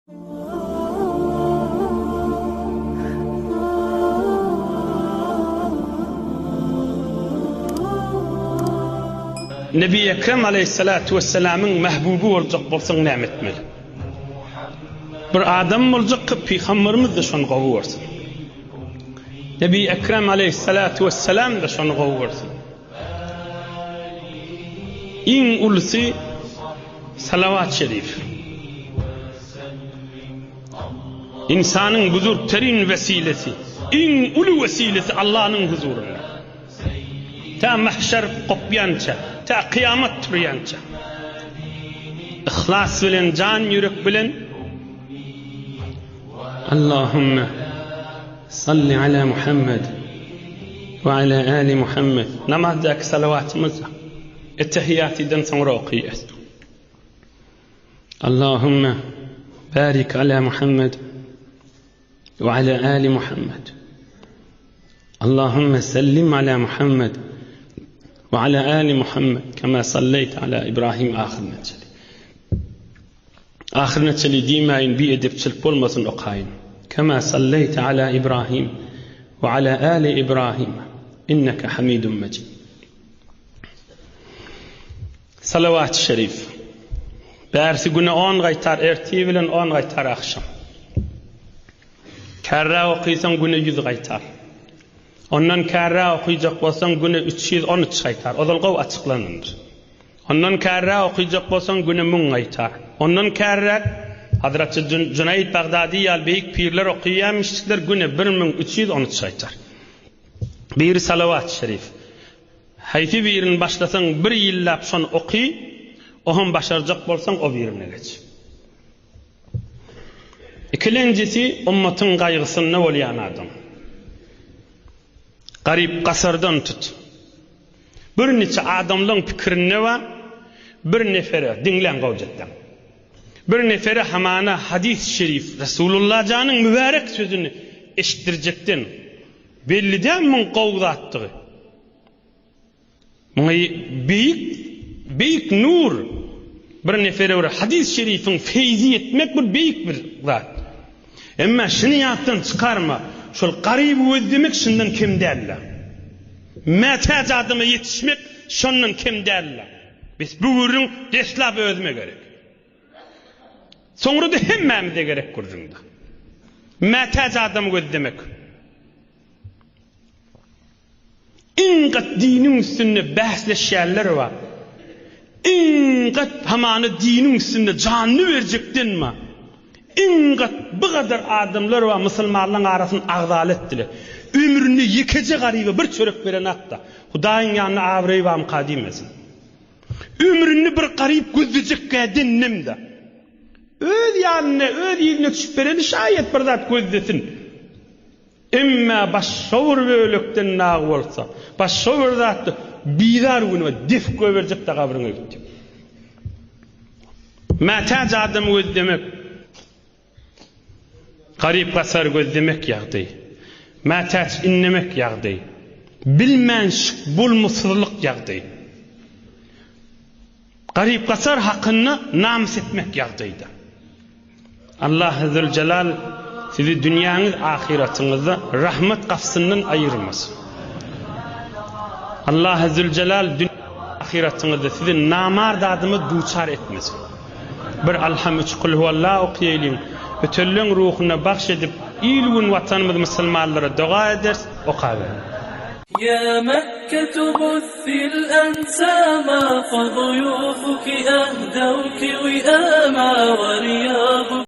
Nebi Ekrem aleyhissalatu vesselam'ın mehbubu olacak bolsaň näme etmeli? Bir adam olacak ki peygamberimiz de şonu gowursun. Nebi Ekrem aleyhissalatu vesselam da şonu gowursun. İň ulysy salavat şerif. İnsanyň buzurgterin wesilesi, iň uly wesilesi Allah'ın huzuruna. Ta mahşer kopyança, ta kıyamet turyança. İhlas bilen, can yürek bilen Allahümme salli ala Muhammed ve ala ali Muhammed. Namazdaki salavatımızla ettehiyyatiden sonra okuyacağız. Allahümme barik ala Muhammed ve ala ali Muhammed. Allahümme sallim ala Muhammed وعلى آل محمد كما صليت على إبراهيم آخر نتشلي ديما ينبي أدب تشلبول مصن أقاين كما صليت على إبراهيم وعلى آل إبراهيم إنك حميد مجيد. صلوات الشريف بارسي قلنا أون غيتار ارتيبلن أون غيتار أخشم كرا وقيسان قلنا يذ غيتار ondan kärra okuyacak bolsaň güne 313 gaýtar. Odalgaw açyklanýar. Ondan kärra okuyacak bolsaň güne 1000 gaýtar. Ondan kärra Hazrat Junayd Bagdadi ýaly beýik pirler okuýanmyşlar güne 1313 gaýtar. Bir salavat şerif. Haýsy birini başlasaň bir ýyllap şonu oky, ohan başarjak bolsaň o birine geç. İkincisi ummatyň gaýgysyna bolýan adam. Garip kasardan tut. Bir neçe adamlaryň pikirine we bir nefere dinlen gowjatdan. Bir nefere hamana hadis şerif Resulullah janyň mübarek sözüni eşitdirjekden belliden min gowzatdygy. Beýik nur bir nefere hadis şerifin feyzi etmek bir beýik bir zat. Emma şunu ýatdan çykarma. Şol garip özlemek şundan kim derler? Mätäç adyma yetişmek şondan kim derler? Biz bu ürün deslap özme gerek. Soňra da hemmämize gerek gurjunda. Mätäç adymy özlemek. İnqat diniň üstünde bahsleşýärler var. İnqat hamany diniň üstünde janyny berjekdenmi? İnqat bu kadar adamlar ve Müslümanların arasını ağdal ettiler. Ömrünü yekece garibe bir çörek veren hatta. Hudaýyň ýanyna awry we amkadymesin. Ömrünü bir garip gözlejek dinnemde. Öz ýanyna, öz ýerine düşüp bereni şaýat bir zat gözlesin. Emma başşawr bölekden nag bolsa, başşawr zatdy bizar güne def göberjek de gabryňa gitdi. Mätäç adam özlemek garip kasar gözlemek ýagdy. Mätäç inlemek ýagdy. Bilmenşik bolmaslyk ýagdy. Garip kasar hakyny namys etmek ýagdyda. Allah Azza Celal sizi dünýäňiz ahiretiňizde rahmet gafsyndan aýyrmasyn. Allah Azza Celal ahiretiňizde sizi namard adymy duçar etmesin. Bir alham üç kul huvallahu okuyaylin. Ötellüň ruhuna bahş edip ilgün vatanymyz musulmanlara dua eders, okaber. يا مكة بثي الأنسام فضيوفك أهدوك وئاما ورياض